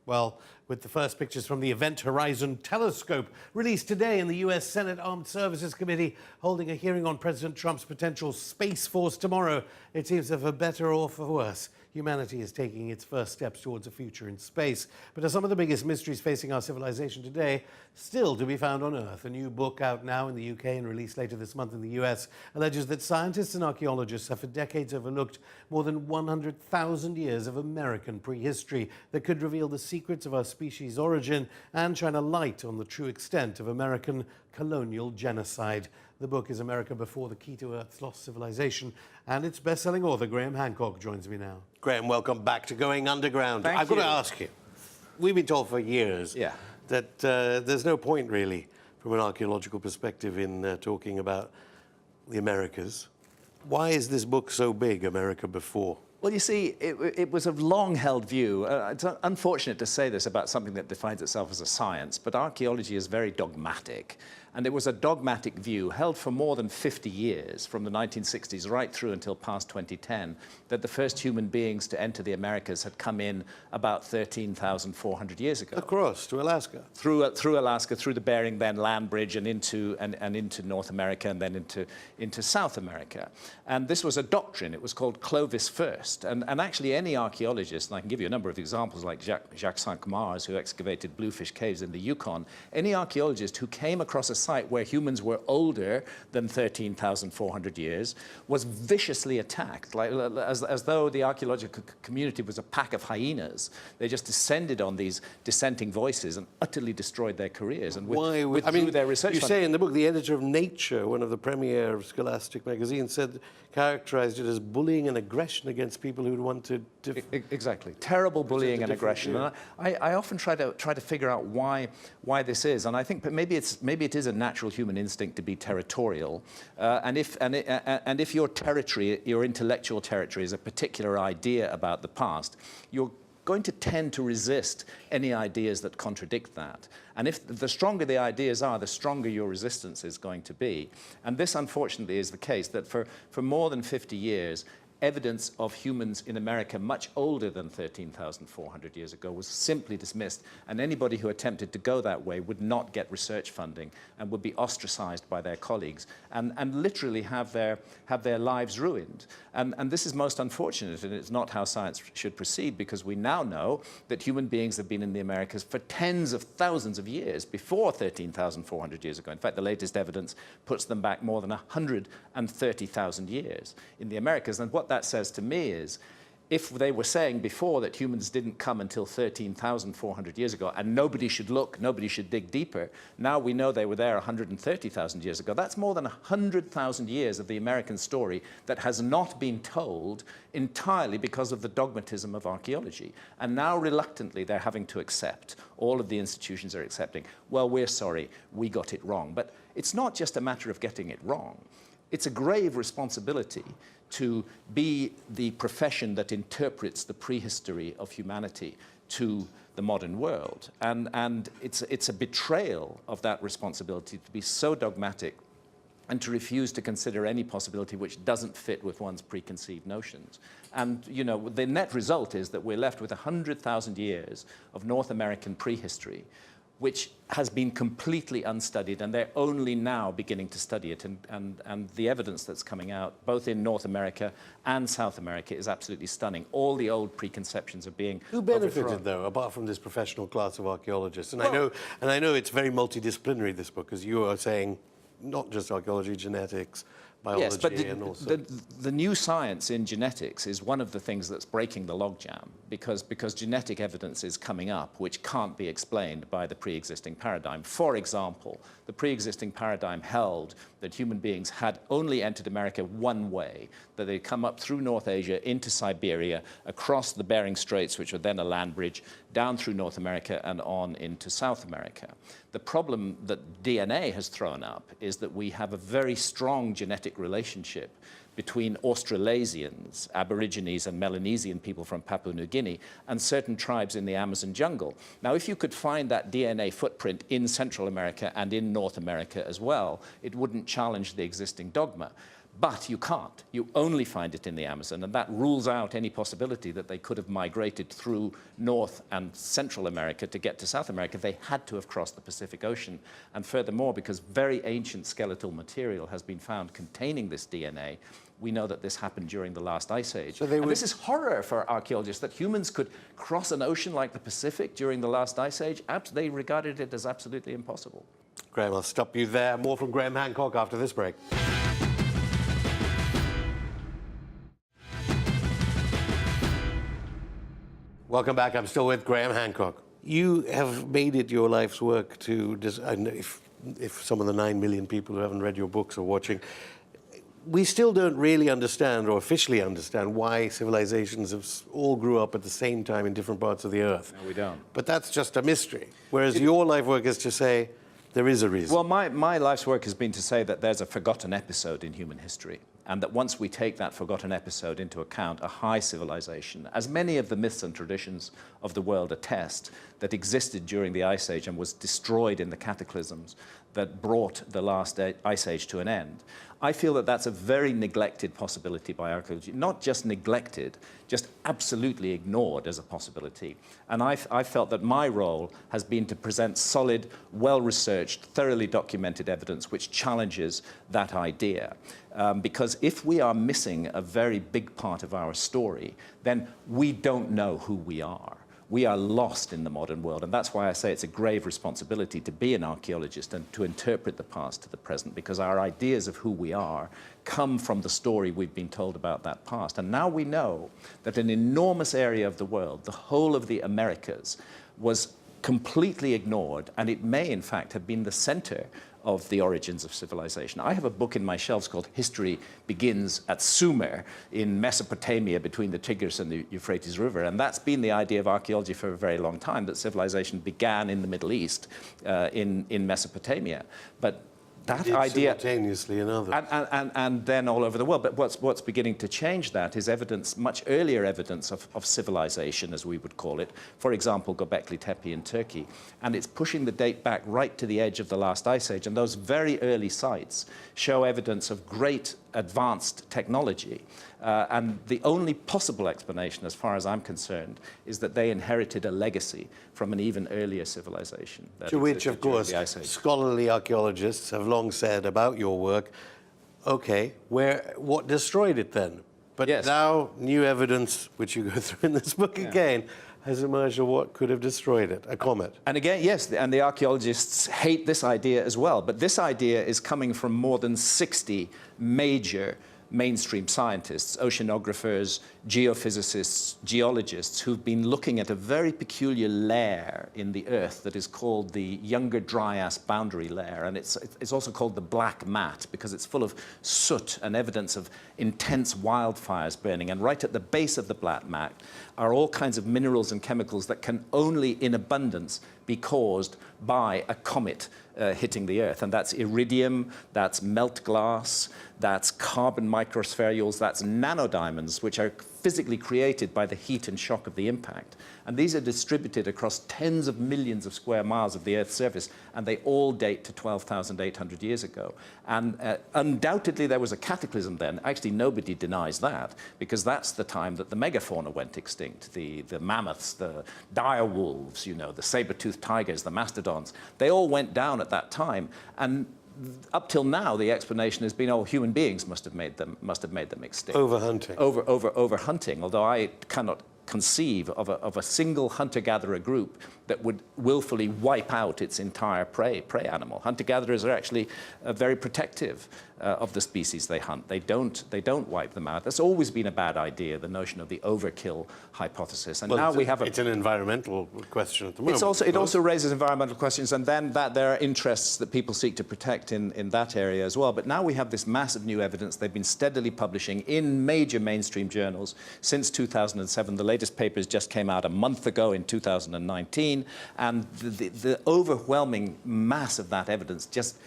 Well, with the first pictures from the Event Horizon Telescope released today in the U.S. Senate Armed Services Committee holding a hearing on President Trump's potential Space Force tomorrow, it seems that for better or for worse, humanity is taking its first steps towards a future in space. But are some of the biggest mysteries facing our civilization today still to be found on Earth? A new book out now in the UK and released later this month in the US alleges that scientists and archaeologists have for decades overlooked more than 100,000 years of American prehistory that could reveal the secrets of our species' origin and shine a light on the true extent of American colonial genocide. The book is America Before the Key to Earth's Lost Civilization, and its best-selling author, Graham Hancock, joins me now. Graham, welcome back to Going Underground. I've got to ask you, we've been told for years that there's no point, really, from an archaeological perspective in talking about the Americas. Why is this book so big, America Before? Well, you see, it was a long-held view. It's unfortunate to say this about something that defines itself as a science, but archaeology is very dogmatic. And it was a dogmatic view held for more than 50 years, from the 1960s right through until past 2010, that the first human beings to enter the Americas had come in about 13,400 years ago. Across to Alaska. Through Alaska, through the Bering then land bridge and into North America and then into South America. And this was a doctrine. It was called Clovis First. And actually any archaeologist, and I can give you a number of examples like Jacques Cinq-Mars, who excavated Bluefish Caves in the Yukon, any archaeologist who came across a site where humans were older than 13,400 years was viciously attacked, like, as though the archaeological community was a pack of hyenas. They just descended on these dissenting voices and utterly destroyed their careers and withdrew their research. You say in the book, the editor of Nature, one of the premier of scholastic magazines, characterized it as bullying and aggression against people who wanted to... Exactly. Terrible bullying and aggression. And I often try to figure out why this is, and I think that maybe it is a natural human instinct to be territorial, and if your territory, your intellectual territory, is a particular idea about the past, you're going to tend to resist any ideas that contradict that. And if the stronger the ideas are, the stronger your resistance is going to be. And this, unfortunately, is the case, that for more than 50 years, evidence of humans in America much older than 13,400 years ago was simply dismissed, and anybody who attempted to go that way would not get research funding and would be ostracized by their colleagues and literally have their lives ruined. And this is most unfortunate, and it's not how science should proceed, because we now know that human beings have been in the Americas for tens of thousands of years before 13,400 years ago. In fact, the latest evidence puts them back more than 130,000 years in the Americas. And what that says to me is, if they were saying before that humans didn't come until 13,400 years ago and nobody should look, nobody should dig deeper, now we know they were there 130,000 years ago. That's more than 100,000 years of the American story that has not been told entirely because of the dogmatism of archaeology. And now reluctantly they're having to accept, all of the institutions are accepting, well, we're sorry, we got it wrong. But it's not just a matter of getting it wrong. It's a grave responsibility to be the profession that interprets the prehistory of humanity to the modern world. And it's a betrayal of that responsibility to be so dogmatic and to refuse to consider any possibility which doesn't fit with one's preconceived notions. And, you know, the net result is that we're left with 100,000 years of North American prehistory, which has been completely unstudied, and they're only now beginning to study it. And the evidence that's coming out, both in North America and South America, is absolutely stunning. All the old preconceptions are being Who benefited, though, apart from this professional class of archaeologists? And I know it's very multidisciplinary, this book, as you are saying, not just archaeology, genetics, biology, yes, but and also... the new science in genetics is one of the things that's breaking the logjam, because genetic evidence is coming up which can't be explained by the pre-existing paradigm. For example, the pre-existing paradigm held that human beings had only entered America one way, that they'd come up through North Asia into Siberia, across the Bering Straits, which were then a land bridge, down through North America and on into South America. The problem that DNA has thrown up is that we have a very strong genetic relationship between Australasians, Aborigines and Melanesian people from Papua New Guinea, and certain tribes in the Amazon jungle. Now, if you could find that DNA footprint in Central America and in North America as well, it wouldn't challenge the existing dogma. But you can't. You only find it in the Amazon, and that rules out any possibility that they could have migrated through North and Central America to get to South America. They had to have crossed the Pacific Ocean. And furthermore, because very ancient skeletal material has been found containing this DNA, we know that this happened during the last ice age. And this is horror for archaeologists, that humans could cross an ocean like the Pacific during the last ice age. They regarded it as absolutely impossible. Graham, I'll stop you there. More from Graham Hancock after this break. Welcome back. I'm still with Graham Hancock. You have made it your life's work to, if some of the 9 million people who haven't read your books are watching, we still don't really understand or officially understand why civilizations have all grew up at the same time in different parts of the earth. No, we don't. But that's just a mystery. Whereas your life work is to say there is a reason. Well, my life's work has been to say that there's a forgotten episode in human history, and that once we take that forgotten episode into account, a high civilization, as many of the myths and traditions of the world attest, that existed during the Ice Age and was destroyed in the cataclysms that brought the last Ice Age to an end. I feel that that's a very neglected possibility by archaeology. Not just neglected, just absolutely ignored as a possibility. And I felt that my role has been to present solid, well-researched, thoroughly documented evidence which challenges that idea. Because if we are missing a very big part of our story, then we don't know who we are. We are lost in the modern world, and that's why I say it's a grave responsibility to be an archaeologist and to interpret the past to the present, because our ideas of who we are come from the story we've been told about that past. And now we know that an enormous area of the world, the whole of the Americas, was completely ignored, and it may in fact have been the center of the origins of civilization. I have a book in my shelves called History Begins at Sumer in Mesopotamia between the Tigris and the Euphrates River, and that's been the idea of archaeology for a very long time, that civilization began in the Middle East, in Mesopotamia. But that idea simultaneously in others. And then all over the world. But what's beginning to change that is evidence, much earlier evidence of civilization, as we would call it. For example, Göbekli Tepe in Turkey. And it's pushing the date back right to the edge of the last ice age. And those very early sites show evidence of great advanced technology. And the only possible explanation, as far as I'm concerned, is that they inherited a legacy from an even earlier civilization. To which, of course, scholarly archaeologists have long said about your work, okay, what destroyed it then? But yes. Now new evidence, which you go through in this book again, has emerged of what could have destroyed it, a comet. And again, yes, and the archaeologists hate this idea as well, but this idea is coming from more than 60 major mainstream scientists, oceanographers, geophysicists, geologists, who've been looking at a very peculiar layer in the Earth that is called the Younger Dryas boundary layer. And it's also called the black mat because it's full of soot and evidence of intense wildfires burning. And right at the base of the black mat are all kinds of minerals and chemicals that can only in abundance be caused by a comet hitting the Earth. And that's iridium, that's melt glass, that's carbon microspherules, that's nanodiamonds, which are physically created by the heat and shock of the impact. And these are distributed across tens of millions of square miles of the Earth's surface, and they all date to 12,800 years ago. And undoubtedly there was a cataclysm then. Actually, nobody denies that, because that's the time that the megafauna went extinct. The mammoths, the dire wolves, you know, the saber-toothed tigers, the mastodons, they all went down at that time. And up till now, the explanation has been, oh, human beings must have made them extinct. Overhunting. Overhunting, although I cannot conceive of a single hunter-gatherer group that would willfully wipe out its entire prey animal. Hunter-gatherers are actually very protective of the species they hunt. They don't wipe them out. That's always been a bad idea, the notion of the overkill hypothesis. And now we have it's an environmental question at the moment. It also raises environmental questions, and then there are interests that people seek to protect in that area as well. But now we have this massive new evidence. They've been steadily publishing in major mainstream journals since 2007. The latest papers just came out a month ago in 2019, and the overwhelming mass of that evidence just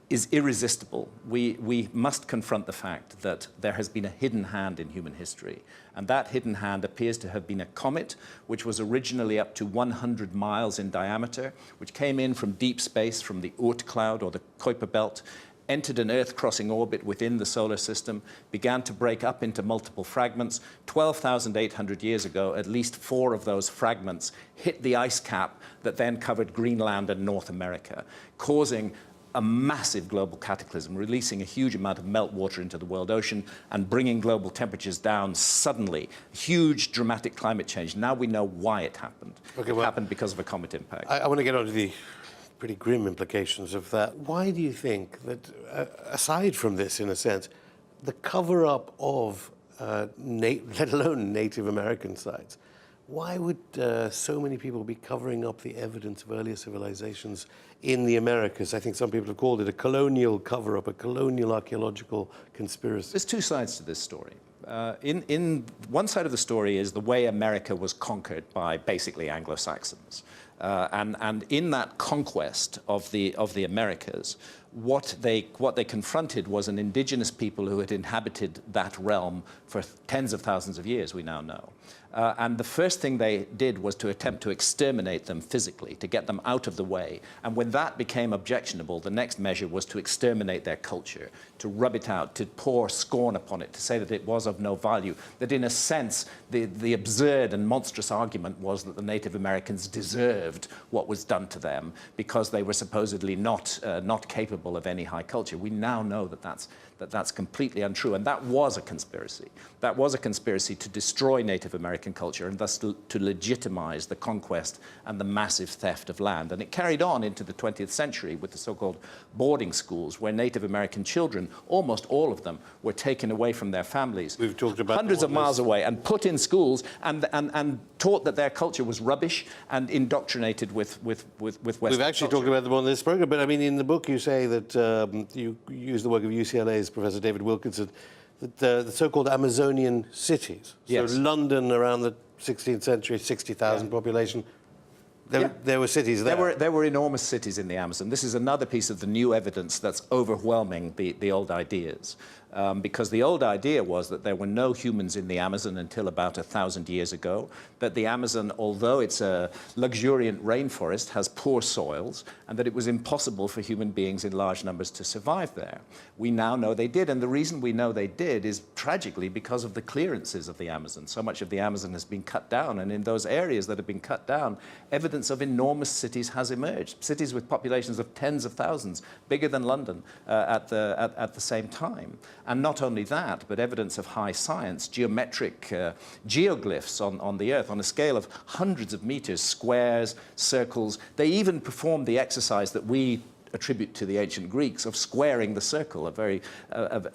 is irresistible. We must confront the fact that there has been a hidden hand in human history, and that hidden hand appears to have been a comet, which was originally up to 100 miles in diameter, which came in from deep space, from the Oort cloud or the Kuiper belt, entered an Earth-crossing orbit within the solar system, began to break up into multiple fragments. 12,800 years ago, at least 4 of those fragments hit the ice cap that then covered Greenland and North America, causing a massive global cataclysm, releasing a huge amount of meltwater into the world ocean and bringing global temperatures down suddenly. Huge, dramatic climate change. Now we know why it happened. Okay, well, it happened because of a comet impact. I want to get on to the pretty grim implications of that. Why do you think that, aside from this, in a sense, the cover-up of, let alone Native American sites, why would so many people be covering up the evidence of earlier civilizations in the Americas? I think some people have called it a colonial cover-up, a colonial archaeological conspiracy. There's 2 sides to this story. In one side of the story is the way America was conquered by basically Anglo-Saxons. And in that conquest of the Americas, what they confronted was an indigenous people who had inhabited that realm for tens of thousands of years, we now know. And the first thing they did was to attempt to exterminate them physically, to get them out of the way. And when that became objectionable, the next measure was to exterminate their culture, to rub it out, to pour scorn upon it, to say that it was of no value, that in a sense, the absurd and monstrous argument was that the Native Americans deserved what was done to them because they were supposedly not capable of any high culture. We now know that that's completely untrue, and that was a conspiracy. That was a conspiracy to destroy Native American culture and thus to legitimize the conquest and the massive theft of land. And it carried on into the 20th century with the so-called boarding schools, where Native American children, almost all of them, were taken away from their families. We've talked about hundreds of miles away and put in schools and taught that their culture was rubbish and indoctrinated with Western We've actually talked about them on this program, but I mean, in the book you say that you use the work of UCLA's Professor David Wilkinson, that the so-called Amazonian cities, yes. So London around the 16th century, 60,000 population, there were cities there. There were enormous cities in the Amazon. This is another piece of the new evidence that's overwhelming the old ideas. Because the old idea was that there were no humans in the Amazon until about 1,000 years ago, that the Amazon, although it's a luxuriant rainforest, has poor soils, and that it was impossible for human beings in large numbers to survive there. We now know they did, and the reason we know they did is tragically because of the clearances of the Amazon. So much of the Amazon has been cut down, and in those areas that have been cut down, evidence of enormous cities has emerged, cities with populations of tens of thousands, bigger than London at the same time. And not only that, but evidence of high science, geometric geoglyphs on the Earth on a scale of hundreds of meters, squares, circles. They even performed the exercise that we attribute to the ancient Greeks of squaring the circle, a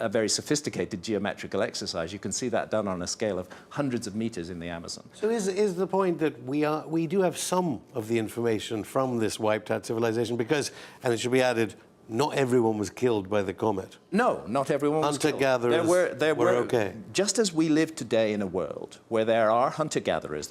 very sophisticated geometrical exercise. You can see that done on a scale of hundreds of meters in the Amazon. So is the point that we do have some of the information from this wiped out civilization because, and it should be added, not everyone was killed by the comet. No, not everyone was killed. Hunter-gatherers were okay. Just as we live today in a world where there are hunter-gatherers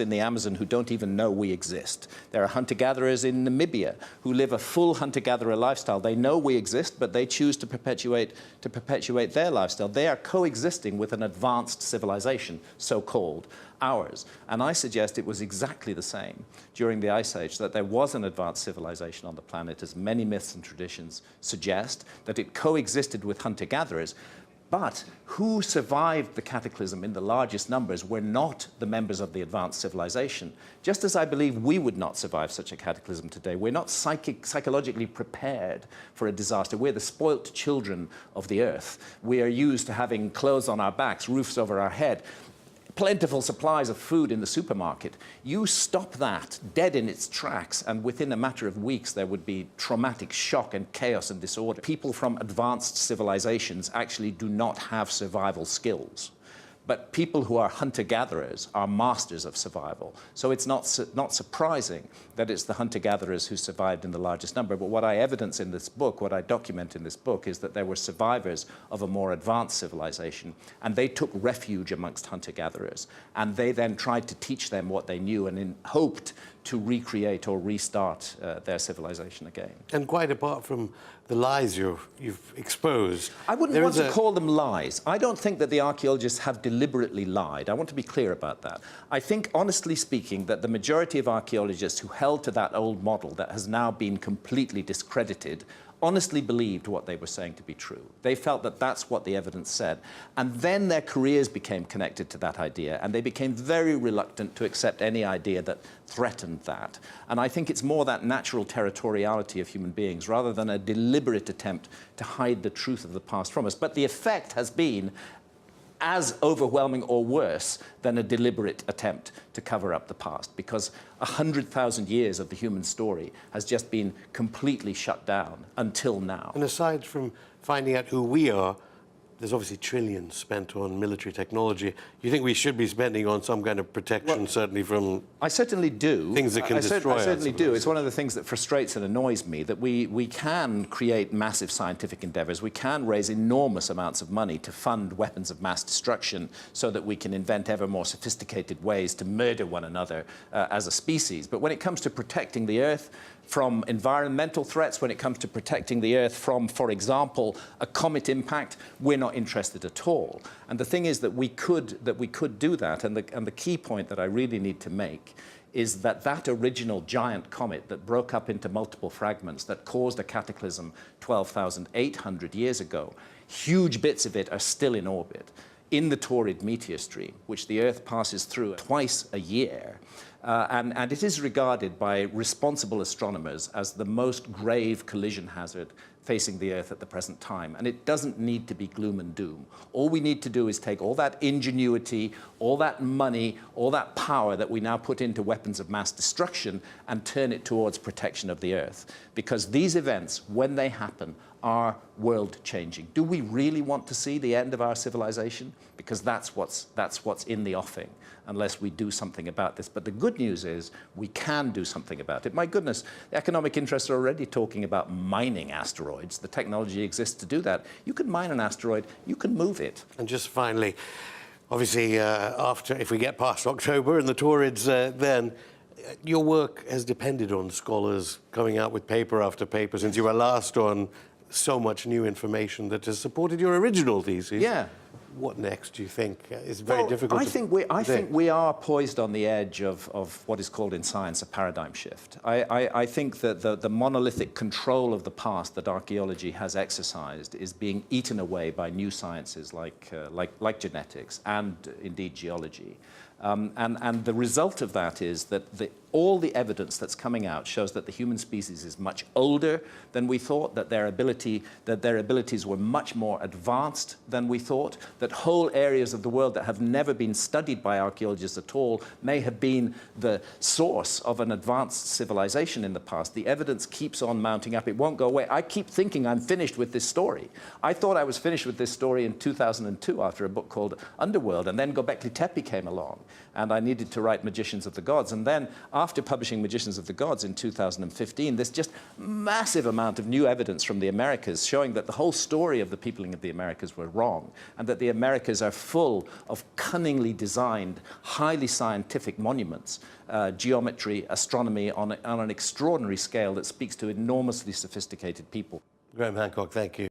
in the Amazon who don't even know we exist. There are hunter-gatherers in Namibia who live a full hunter-gatherer lifestyle. They know we exist, but they choose to perpetuate their lifestyle. They are coexisting with an advanced civilization, so-called, ours. And I suggest it was exactly the same during the Ice Age, that there was an advanced civilization on the planet, as many myths and traditions suggest, that it coexisted with hunter-gatherers. But who survived the cataclysm in the largest numbers were not the members of the advanced civilization. Just as I believe we would not survive such a cataclysm today. We're not psychologically prepared for a disaster. We're the spoilt children of the earth. We are used to having clothes on our backs, roofs over our head, plentiful supplies of food in the supermarket. You stop that dead in its tracks, and within a matter of weeks there would be traumatic shock and chaos and disorder. People from advanced civilizations actually do not have survival skills. But people who are hunter-gatherers are masters of survival. So it's not surprising that it's the hunter-gatherers who survived in the largest number. But what I evidence in this book, what I document in this book, is that there were survivors of a more advanced civilization, and they took refuge amongst hunter-gatherers. And they then tried to teach them what they knew and hoped to recreate or restart their civilization again. And quite apart from the lies you've exposed, I wouldn't want to call them lies. I don't think that the archaeologists have deliberately lied. I want to be clear about that. I think, honestly speaking, that the majority of archaeologists who held to that old model that has now been completely discredited honestly believed what they were saying to be true. They felt that that's what the evidence said. And then their careers became connected to that idea, and they became very reluctant to accept any idea that threatened that. And I think it's more that natural territoriality of human beings rather than a deliberate attempt to hide the truth of the past from us. But the effect has been as overwhelming or worse than a deliberate attempt to cover up the past, because 100,000 years of the human story has just been completely shut down until now. And aside from finding out who we are, there's obviously trillions spent on military technology. You think we should be spending on some kind of protection, certainly from... I certainly do. Things that can destroy us. I certainly do. It's one of the things that frustrates and annoys me, that we can create massive scientific endeavors. We can raise enormous amounts of money to fund weapons of mass destruction so that we can invent ever more sophisticated ways to murder one another as a species. But when it comes to protecting the Earth from environmental threats, when it comes to protecting the Earth from, for example, a comet impact, we're not interested at all. And the thing is that we could do that. And the key point that I really need to make is that that original giant comet that broke up into multiple fragments that caused a cataclysm 12,800 years ago, huge bits of it are still in orbit in the Taurid meteor stream, which the Earth passes through twice a year. And it is regarded by responsible astronomers as the most grave collision hazard facing the Earth at the present time. And it doesn't need to be gloom and doom. All we need to do is take all that ingenuity, all that money, all that power that we now put into weapons of mass destruction and turn it towards protection of the Earth. Because these events, when they happen, are world-changing. Do we really want to see the end of our civilization? Because that's what's in the offing, unless we do something about this. But the good news is we can do something about it. My goodness, the economic interests are already talking about mining asteroids. The technology exists to do that. You can mine an asteroid, you can move it. And just finally, obviously, if we get past October and the Taurids, then your work has depended on scholars coming out with paper after paper since you were last on. So much new information that has supported your original thesis. Yeah. What next, do you think? It's very difficult I think we are poised on the edge of what is called in science a paradigm shift. I think that the monolithic control of the past that archaeology has exercised is being eaten away by new sciences like genetics and indeed geology. And the result of that is that all the evidence that's coming out shows that the human species is much older than we thought, that their abilities were much more advanced than we thought, that whole areas of the world that have never been studied by archaeologists at all may have been the source of an advanced civilization in the past. The evidence keeps on mounting up. It won't go away. I keep thinking I'm finished with this story. I thought I was finished with this story in 2002 after a book called Underworld, and then Göbekli Tepe came along, and I needed to write Magicians of the Gods. And then after publishing Magicians of the Gods in 2015, there's just massive amount of new evidence from the Americas showing that the whole story of the peopling of the Americas were wrong, and that the Americas are full of cunningly designed, highly scientific monuments, geometry, astronomy on an extraordinary scale that speaks to enormously sophisticated people. Graham Hancock, thank you.